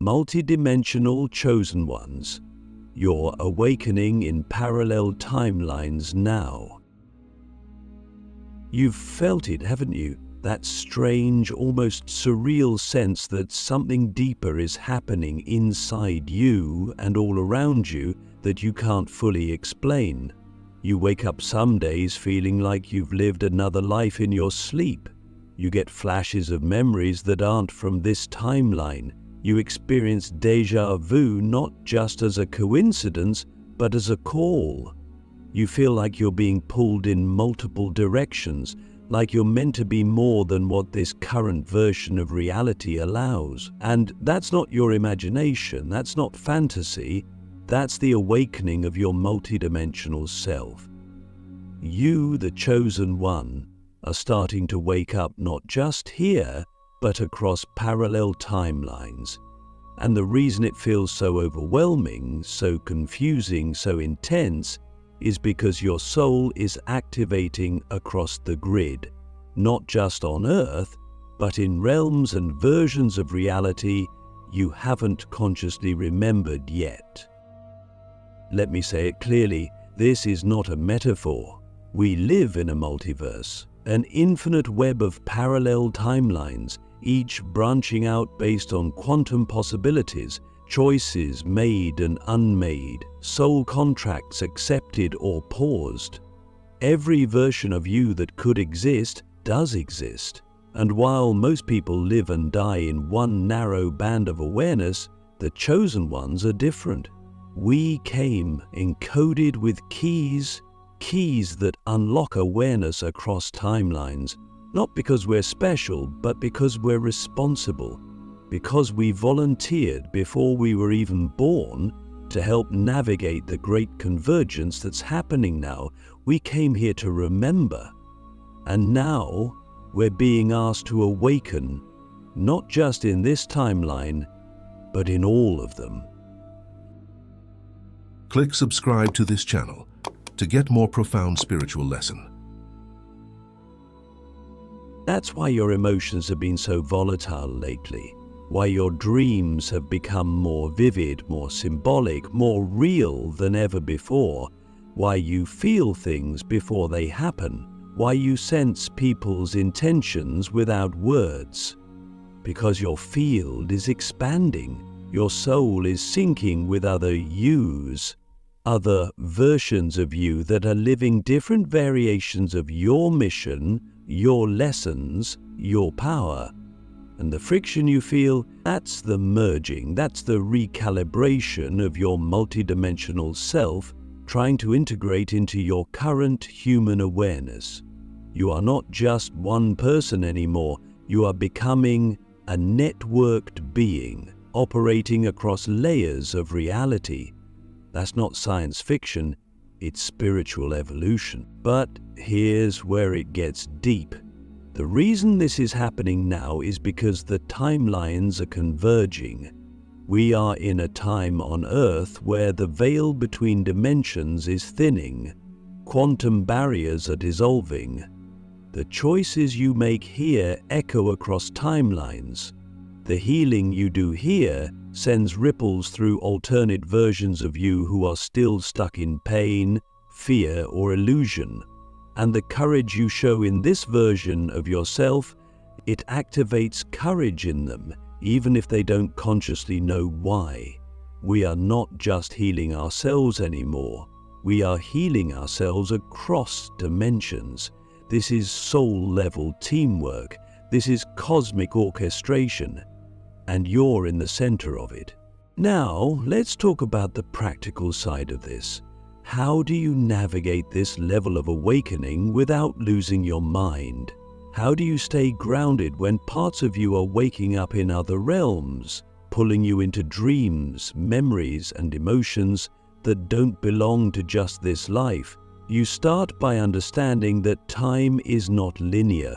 Multidimensional chosen ones, you're awakening in parallel timelines now. You've felt it, haven't you? That strange, almost surreal sense that something deeper is happening inside you and all around you that you can't fully explain. You wake up some days feeling like you've lived another life in your sleep. You get flashes of memories that aren't from this timeline. You experience déjà vu not just as a coincidence, but as a call. You feel like you're being pulled in multiple directions, like you're meant to be more than what this current version of reality allows. And that's not your imagination, that's not fantasy, that's the awakening of your multidimensional self. You, the chosen one, are starting to wake up not just here, but across parallel timelines. And the reason it feels so overwhelming, so confusing, so intense, is because your soul is activating across the grid, not just on Earth, but in realms and versions of reality you haven't consciously remembered yet. Let me say it clearly, this is not a metaphor. We live in a multiverse, an infinite web of parallel timelines, each branching out based on quantum possibilities, choices made and unmade, soul contracts accepted or paused. Every version of you that could exist does exist. And while most people live and die in one narrow band of awareness, the chosen ones are different. We came encoded with keys that unlock awareness across timelines, not because we're special, but because we're responsible. Because we volunteered before we were even born to help navigate the great convergence that's happening now. We came here to remember. And now we're being asked to awaken, not just in this timeline, but in all of them. Click subscribe to this channel to get more profound spiritual lesson. That's why your emotions have been so volatile lately. Why your dreams have become more vivid, more symbolic, more real than ever before. Why you feel things before they happen. Why you sense people's intentions without words. Because your field is expanding. Your soul is syncing with other yous, other versions of you that are living different variations of your mission, your lessons, your power. And the friction you feel, that's the merging, that's the recalibration of your multidimensional self trying to integrate into your current human awareness. You are not just one person anymore, you are becoming a networked being operating across layers of reality. That's not science fiction, it's spiritual evolution. But here's where it gets deep. The reason this is happening now is because the timelines are converging. We are in a time on Earth where the veil between dimensions is thinning. Quantum barriers are dissolving. The choices you make here echo across timelines. The healing you do here sends ripples through alternate versions of you who are still stuck in pain, fear, or illusion. And the courage you show in this version of yourself, it activates courage in them, even if they don't consciously know why. We are not just healing ourselves anymore. We are healing ourselves across dimensions. This is soul-level teamwork. This is cosmic orchestration. And you're in the center of it. Now, let's talk about the practical side of this. How do you navigate this level of awakening without losing your mind? How do you stay grounded when parts of you are waking up in other realms, pulling you into dreams, memories, and emotions that don't belong to just this life? You start by understanding that time is not linear.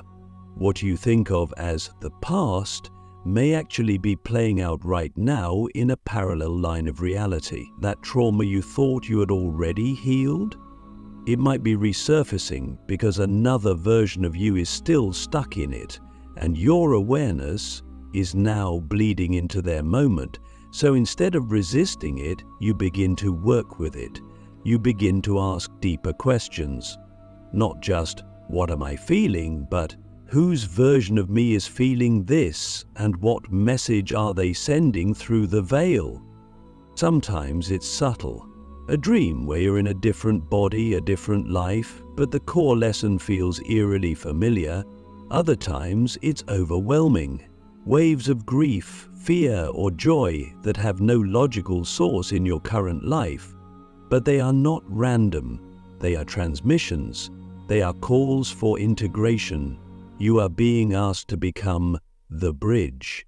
What you think of as the past may actually be playing out right now in a parallel line of reality. That trauma you thought you had already healed, it might be resurfacing because another version of you is still stuck in it, and your awareness is now bleeding into their moment. So instead of resisting it, you begin to work with it. You begin to ask deeper questions. Not just, what am I feeling, but whose version of me is feeling this, and what message are they sending through the veil? Sometimes it's subtle. A dream where you're in a different body, a different life, but the core lesson feels eerily familiar. Other times it's overwhelming. Waves of grief, fear, or joy that have no logical source in your current life. But they are not random. They are transmissions. They are calls for integration. You are being asked to become the bridge,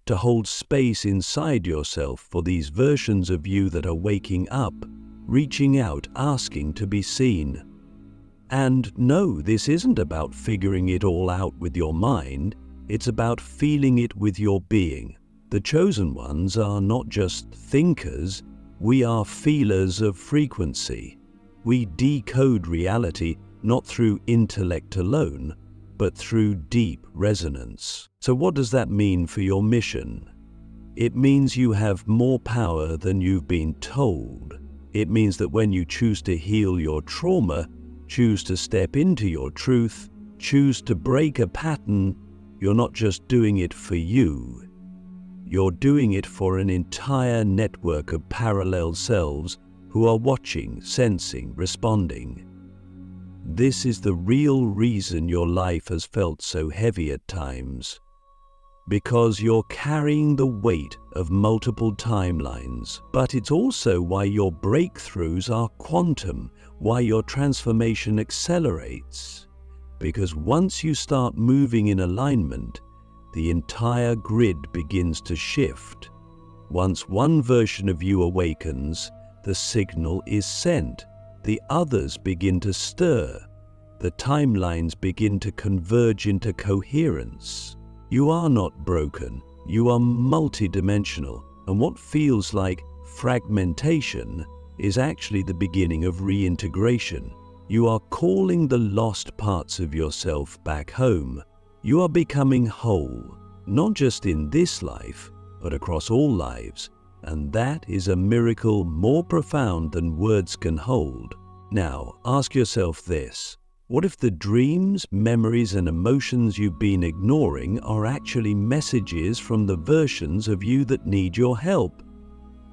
to hold space inside yourself for these versions of you that are waking up, reaching out, asking to be seen. And no, this isn't about figuring it all out with your mind. It's about feeling it with your being. The chosen ones are not just thinkers, we are feelers of frequency. We decode reality not through intellect alone, but through deep resonance. So what does that mean for your mission? It means you have more power than you've been told. It means that when you choose to heal your trauma, choose to step into your truth, choose to break a pattern, you're not just doing it for you. You're doing it for an entire network of parallel selves who are watching, sensing, responding. This is the real reason your life has felt so heavy at times. Because you're carrying the weight of multiple timelines. But it's also why your breakthroughs are quantum, why your transformation accelerates. Because once you start moving in alignment, the entire grid begins to shift. Once one version of you awakens, the signal is sent. The others begin to stir. The timelines begin to converge into coherence. You are not broken. You are multidimensional. And what feels like fragmentation is actually the beginning of reintegration. You are calling the lost parts of yourself back home. You are becoming whole, not just in this life, but across all lives. And that is a miracle more profound than words can hold. Now, ask yourself this. What if the dreams, memories, and emotions you've been ignoring are actually messages from the versions of you that need your help?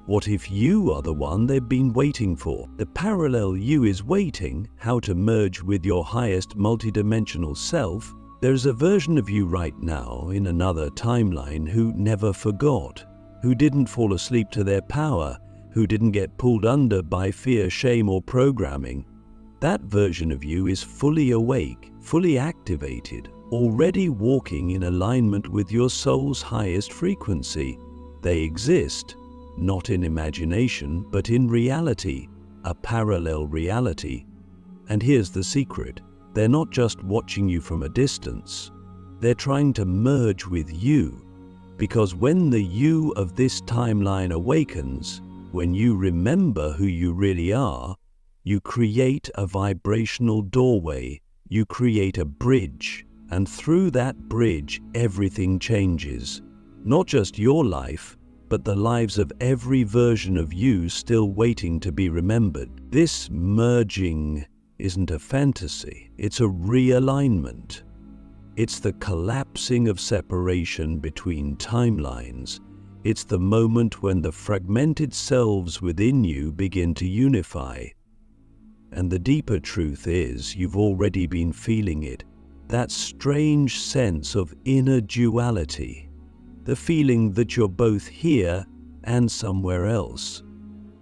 What if you are the one they've been waiting for? The parallel you is waiting, how to merge with your highest multidimensional self. There's a version of you right now in another timeline who never forgot, who didn't fall asleep to their power, who didn't get pulled under by fear, shame, or programming. That version of you is fully awake, fully activated, already walking in alignment with your soul's highest frequency. They exist, not in imagination, but in reality, a parallel reality. And here's the secret. They're not just watching you from a distance. They're trying to merge with you. Because when the you of this timeline awakens, when you remember who you really are, you create a vibrational doorway, you create a bridge, and through that bridge, everything changes. Not just your life, but the lives of every version of you still waiting to be remembered. This merging isn't a fantasy, it's a realignment. It's the collapsing of separation between timelines. It's the moment when the fragmented selves within you begin to unify. And the deeper truth is, you've already been feeling it, that strange sense of inner duality, the feeling that you're both here and somewhere else,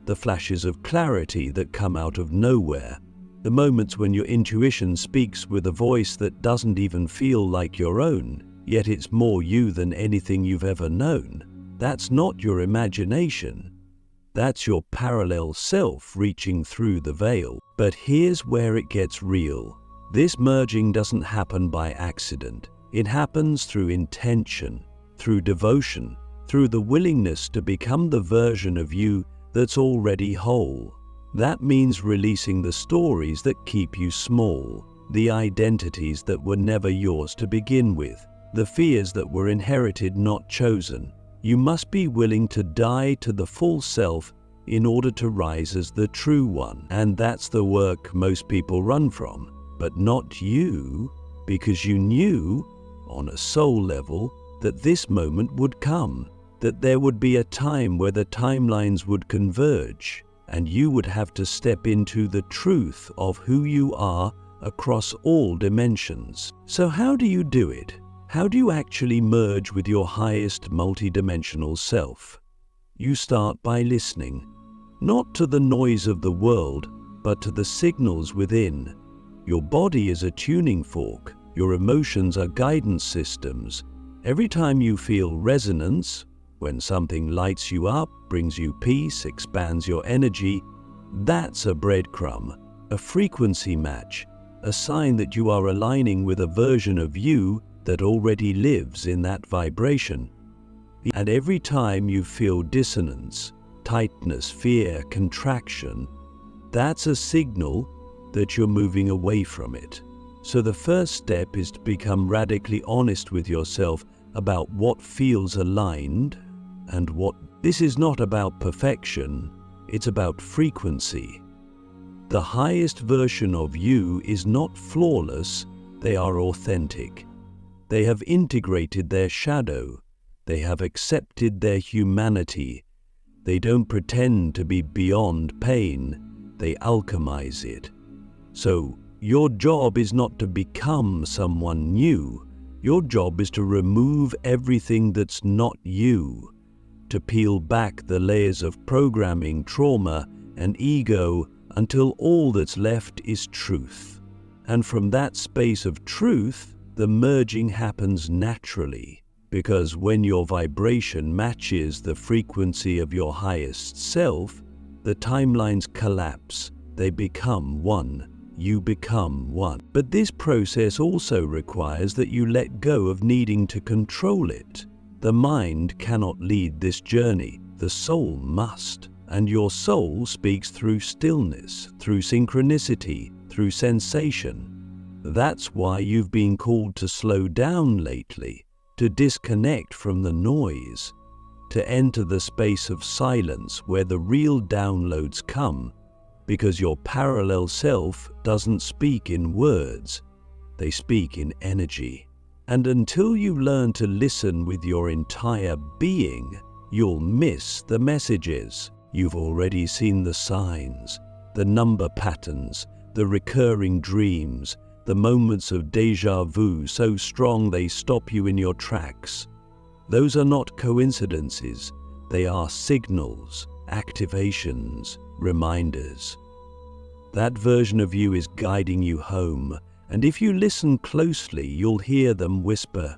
the flashes of clarity that come out of nowhere, the moments when your intuition speaks with a voice that doesn't even feel like your own, yet it's more you than anything you've ever known. That's not your imagination. That's your parallel self reaching through the veil. But here's where it gets real. This merging doesn't happen by accident. It happens through intention, through devotion, through the willingness to become the version of you that's already whole. That means releasing the stories that keep you small, the identities that were never yours to begin with, the fears that were inherited, not chosen. You must be willing to die to the false self in order to rise as the true one. And that's the work most people run from, but not you, because you knew, on a soul level, that this moment would come, that there would be a time where the timelines would converge, and you would have to step into the truth of who you are across all dimensions. So how do you do it? How do you actually merge with your highest multidimensional self? You start by listening, not to the noise of the world, but to the signals within. Your body is a tuning fork. Your emotions are guidance systems. Every time you feel resonance, when something lights you up, brings you peace, expands your energy, that's a breadcrumb, a frequency match, a sign that you are aligning with a version of you that already lives in that vibration. And every time you feel dissonance, tightness, fear, contraction, that's a signal that you're moving away from it. So the first step is to become radically honest with yourself about what feels aligned and what. This is not about perfection, it's about frequency. The highest version of you is not flawless, they are authentic. They have integrated their shadow. They have accepted their humanity. They don't pretend to be beyond pain. They alchemize it. So, your job is not to become someone new. Your job is to remove everything that's not you, to peel back the layers of programming, trauma, and ego until all that's left is truth. And from that space of truth, the merging happens naturally, because when your vibration matches the frequency of your highest self, the timelines collapse, they become one, you become one. But this process also requires that you let go of needing to control it. The mind cannot lead this journey, the soul must. And your soul speaks through stillness, through synchronicity, through sensation. That's why you've been called to slow down lately, to disconnect from the noise, to enter the space of silence where the real downloads come, because your parallel self doesn't speak in words, they speak in energy. And until you learn to listen with your entire being, you'll miss the messages. You've already seen the signs, the number patterns, the recurring dreams, the moments of déjà vu so strong they stop you in your tracks. Those are not coincidences, they are signals, activations, reminders. That version of you is guiding you home, and if you listen closely, you'll hear them whisper,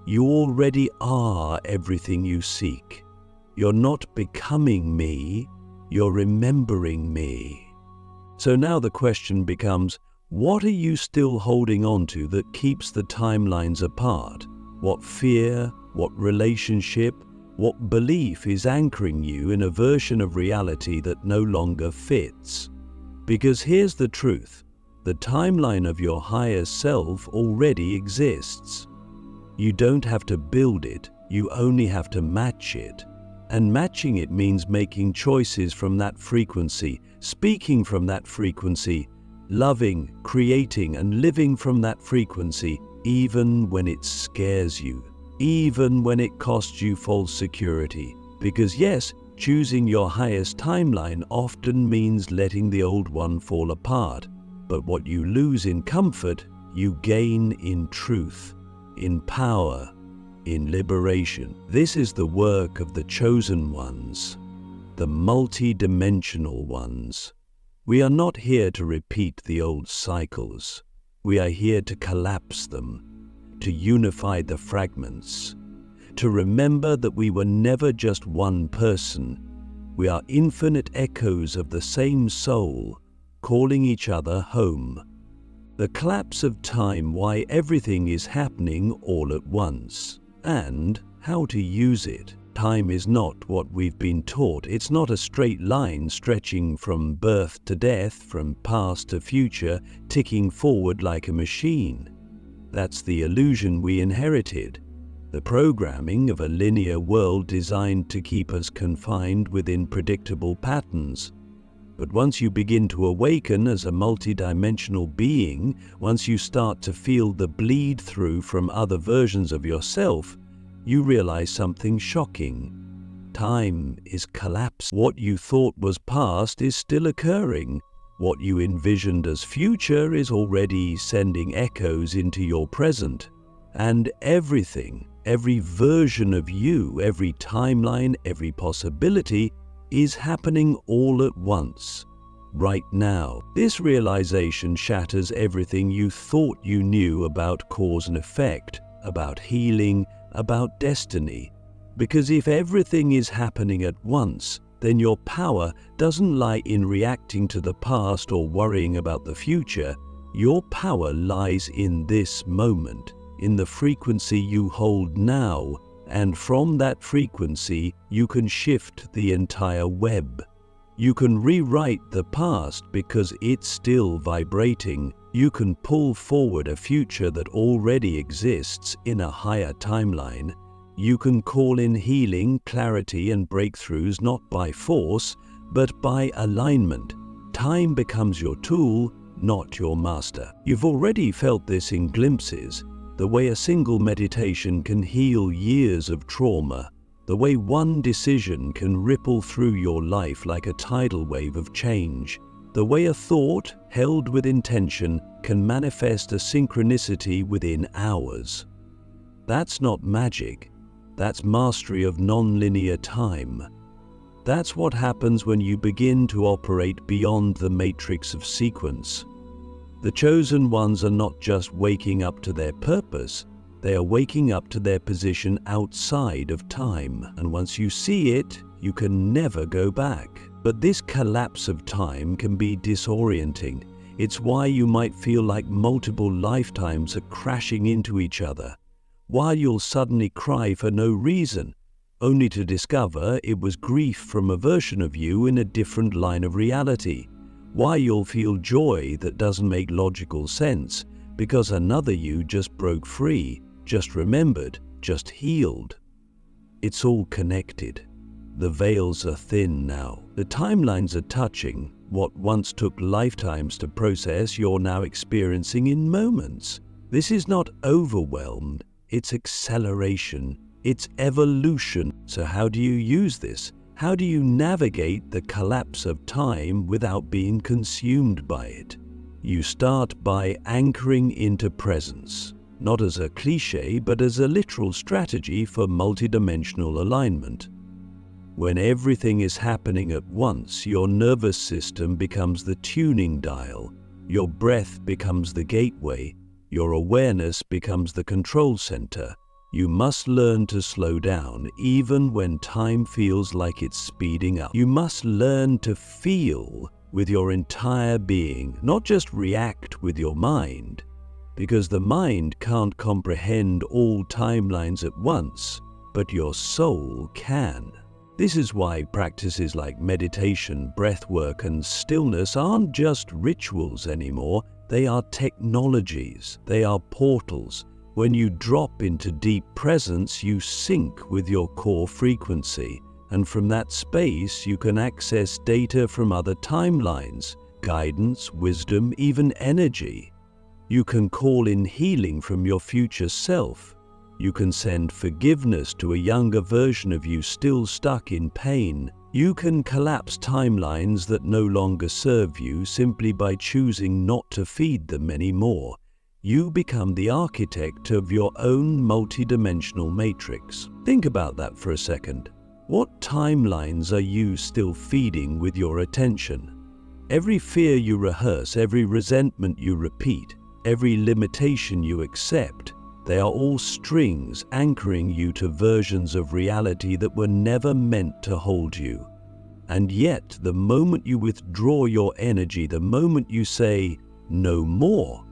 "You already are everything you seek. You're not becoming me, you're remembering me." So now the question becomes, what are you still holding on to that keeps the timelines apart? What fear, what relationship, what belief is anchoring you in a version of reality that no longer fits? Because here's the truth, the timeline of your higher self already exists. You don't have to build it, you only have to match it. And matching it means making choices from that frequency, speaking from that frequency, loving, creating, and living from that frequency, even when it scares you, even when it costs you false security. Because yes, choosing your highest timeline often means letting the old one fall apart. But what you lose in comfort, you gain in truth, in power, in liberation. This is the work of the chosen ones, the multidimensional ones. We are not here to repeat the old cycles. We are here to collapse them, to unify the fragments, to remember that we were never just one person. We are infinite echoes of the same soul, calling each other home. The collapse of time, why everything is happening all at once, and how to use it. Time is not what we've been taught. It's not a straight line stretching from birth to death, from past to future, ticking forward like a machine. That's the illusion we inherited. the programming of a linear world designed to keep us confined within predictable patterns. But once you begin to awaken as a multidimensional being, once you start to feel the bleed through from other versions of yourself, you realize something shocking. Time is collapsing. What you thought was past is still occurring. What you envisioned as future is already sending echoes into your present. And everything, every version of you, every timeline, every possibility is happening all at once, right now. This realization shatters everything you thought you knew about cause and effect, about healing, about destiny. Because if everything is happening at once, then your power doesn't lie in reacting to the past or worrying about the future. Your power lies in this moment, in the frequency you hold now, and from that frequency you can shift the entire web. You can rewrite the past because it's still vibrating. You can pull forward a future that already exists in a higher timeline. You can call in healing, clarity, and breakthroughs not by force, but by alignment. Time becomes your tool, not your master. You've already felt this in glimpses, the way a single meditation can heal years of trauma, the way one decision can ripple through your life like a tidal wave of change, the way a thought held with intention can manifest a synchronicity within hours. That's not magic. That's mastery of non-linear time. That's what happens when you begin to operate beyond the matrix of sequence. The chosen ones are not just waking up to their purpose, they are waking up to their position outside of time. And once you see it, you can never go back. But this collapse of time can be disorienting. It's why you might feel like multiple lifetimes are crashing into each other. Why you'll suddenly cry for no reason, only to discover it was grief from a version of you in a different line of reality. Why you'll feel joy that doesn't make logical sense, because another you just broke free, just remembered, just healed. It's all connected. The veils are thin now. The timelines are touching. What once took lifetimes to process, you're now experiencing in moments. This is not overwhelmed. It's acceleration, it's evolution. So how do you use this? How do you navigate the collapse of time without being consumed by it? You start by anchoring into presence, not as a cliche, but as a literal strategy for multidimensional alignment. When everything is happening at once, your nervous system becomes the tuning dial, your breath becomes the gateway, your awareness becomes the control center. You must learn to slow down even when time feels like it's speeding up. You must learn to feel with your entire being, not just react with your mind, because the mind can't comprehend all timelines at once, but your soul can. This is why practices like meditation, breathwork, and stillness aren't just rituals anymore. They are technologies, they are portals. When you drop into deep presence, you sync with your core frequency, and from that space you can access data from other timelines, guidance, wisdom, even energy. You can call in healing from your future self. You can send forgiveness to a younger version of you still stuck in pain. You can collapse timelines that no longer serve you simply by choosing not to feed them anymore. You become the architect of your own multidimensional matrix. Think about that for a second. What timelines are you still feeding with your attention? Every fear you rehearse, every resentment you repeat, every limitation you accept, they are all strings anchoring you to versions of reality that were never meant to hold you. And yet, the moment you withdraw your energy, the moment you say, "no more,"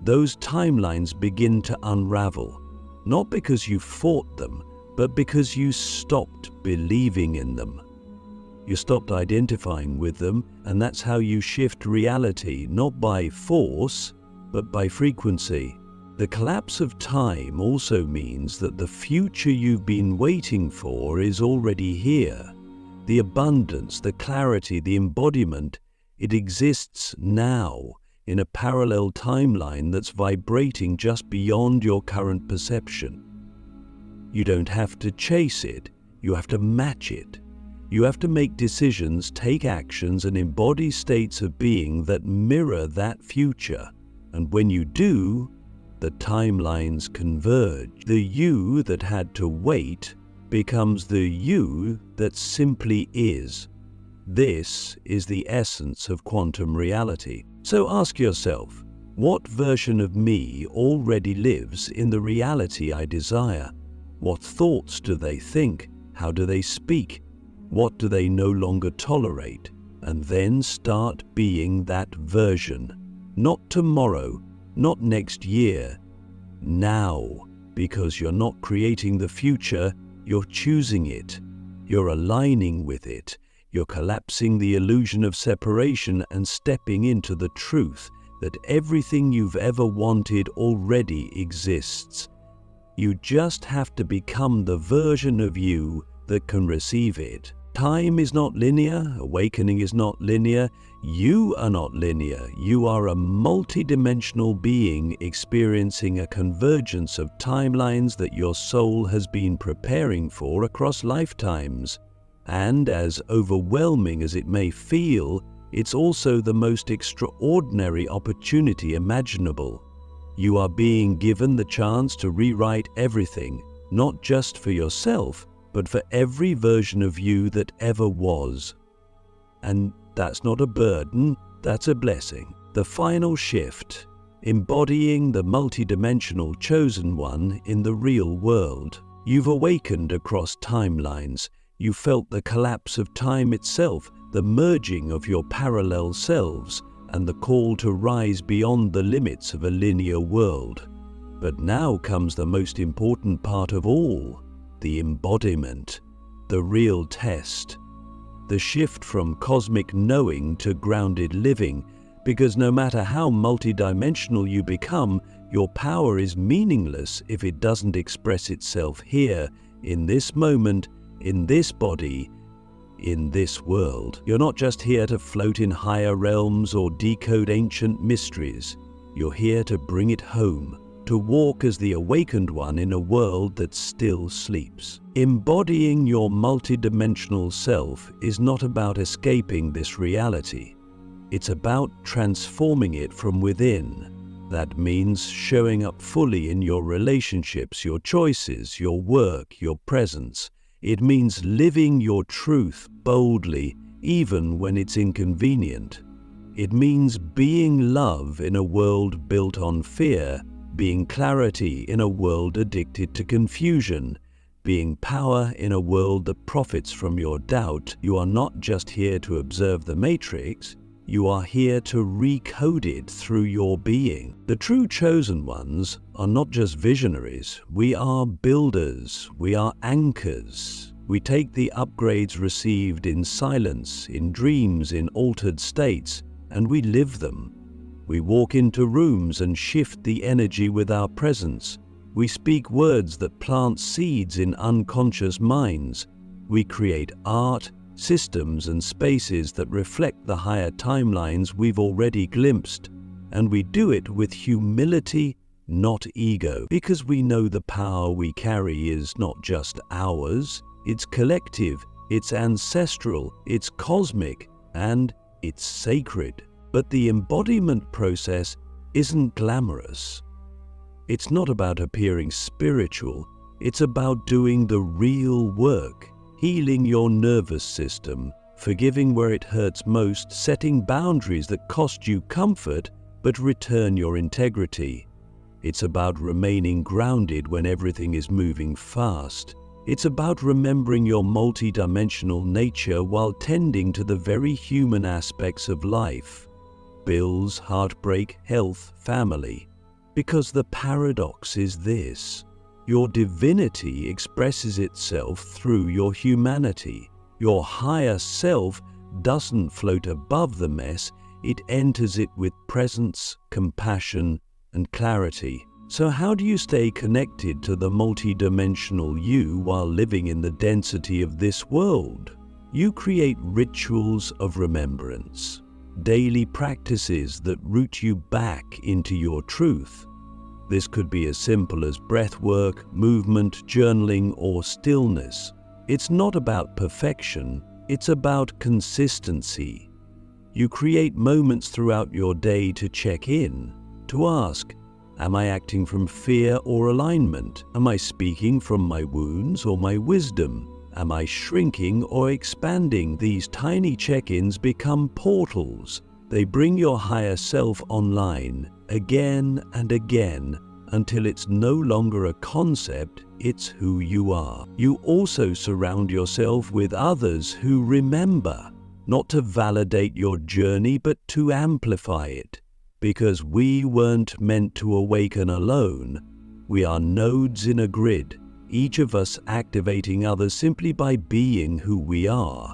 those timelines begin to unravel. Not because you fought them, but because you stopped believing in them. You stopped identifying with them, and that's how you shift reality, not by force, but by frequency. The collapse of time also means that the future you've been waiting for is already here. The abundance, the clarity, the embodiment, it exists now in a parallel timeline that's vibrating just beyond your current perception. You don't have to chase it, you have to match it. You have to make decisions, take actions, and embody states of being that mirror that future. And when you do, the timelines converge. The you that had to wait becomes the you that simply is. This is the essence of quantum reality. So ask yourself, what version of me already lives in the reality I desire? What thoughts do they think? How do they speak? What do they no longer tolerate? And then start being that version. Not tomorrow, not next year, now, because you're not creating the future, you're choosing it. You're aligning with it. You're collapsing the illusion of separation and stepping into the truth that everything you've ever wanted already exists. You just have to become the version of you that can receive it. Time is not linear, awakening is not linear, you are not linear. You are a multidimensional being experiencing a convergence of timelines that your soul has been preparing for across lifetimes. And as overwhelming as it may feel, it's also the most extraordinary opportunity imaginable. You are being given the chance to rewrite everything, not just for yourself, but for every version of you that ever was. And that's not a burden, that's a blessing. The final shift, embodying the multidimensional chosen one in the real world. You've awakened across timelines. You felt the collapse of time itself, the merging of your parallel selves, and the call to rise beyond the limits of a linear world. But now comes the most important part of all, the embodiment, the real test, the shift from cosmic knowing to grounded living, because no matter how multidimensional you become, your power is meaningless if it doesn't express itself here, in this moment, in this body, in this world. You're not just here to float in higher realms or decode ancient mysteries. You're here to bring it home, to walk as the awakened one in a world that still sleeps. Embodying your multidimensional self is not about escaping this reality. It's about transforming it from within. That means showing up fully in your relationships, your choices, your work, your presence. It means living your truth boldly, even when it's inconvenient. It means being love in a world built on fear, being clarity in a world addicted to confusion, being power in a world that profits from your doubt. You are not just here to observe the matrix, you are here to recode it through your being. The true chosen ones are not just visionaries, we are builders, we are anchors. We take the upgrades received in silence, in dreams, in altered states, and we live them. We walk into rooms and shift the energy with our presence. We speak words that plant seeds in unconscious minds. We create art, systems, and spaces that reflect the higher timelines we've already glimpsed. And we do it with humility, not ego, because we know the power we carry is not just ours, it's collective, it's ancestral, it's cosmic, and it's sacred. But the embodiment process isn't glamorous. It's not about appearing spiritual, it's about doing the real work, healing your nervous system, forgiving where it hurts most, setting boundaries that cost you comfort but return your integrity. It's about remaining grounded when everything is moving fast. It's about remembering your multidimensional nature while tending to the very human aspects of life. Bills, heartbreak, health, family. Because the paradox is this: your divinity expresses itself through your humanity. Your higher self doesn't float above the mess, it enters it with presence, compassion, and clarity. So how do you stay connected to the multidimensional you while living in the density of this world? You create rituals of remembrance, daily practices that root you back into your truth. This could be as simple as breath work, movement, journaling, or stillness. It's not about perfection, it's about consistency. You create moments throughout your day to check in, to ask, am I acting from fear or alignment? Am I speaking from my wounds or my wisdom? Am I shrinking or expanding? These tiny check-ins become portals. They bring your higher self online again and again until it's no longer a concept, it's who you are. You also surround yourself with others who remember, not to validate your journey but to amplify it. Because we weren't meant to awaken alone. We are nodes in a grid, each of us activating others simply by being who we are.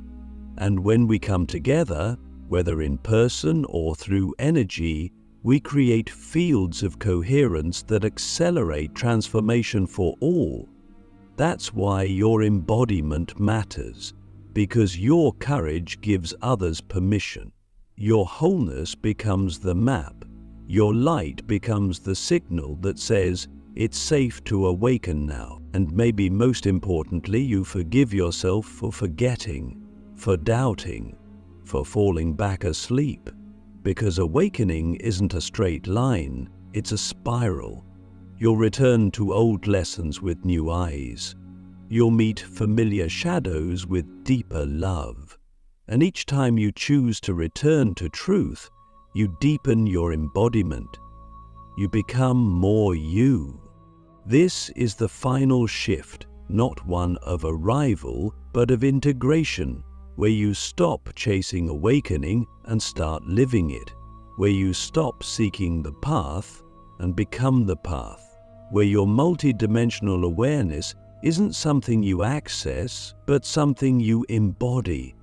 And when we come together, whether in person or through energy, we create fields of coherence that accelerate transformation for all. That's why your embodiment matters, because your courage gives others permission. Your wholeness becomes the map. Your light becomes the signal that says it's safe to awaken now. And maybe most importantly, you forgive yourself for forgetting, for doubting, for falling back asleep. Because awakening isn't a straight line, it's a spiral. You'll return to old lessons with new eyes. You'll meet familiar shadows with deeper love. And each time you choose to return to truth, you deepen your embodiment. You become more you. This is the final shift, not one of arrival, but of integration, where you stop chasing awakening and start living it, where you stop seeking the path and become the path, where your multidimensional awareness isn't something you access, but something you embody.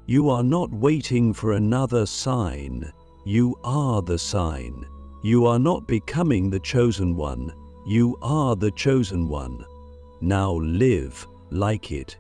You are not waiting for another sign. You are the sign. You are not becoming the chosen one. You are the chosen one. Now live like it.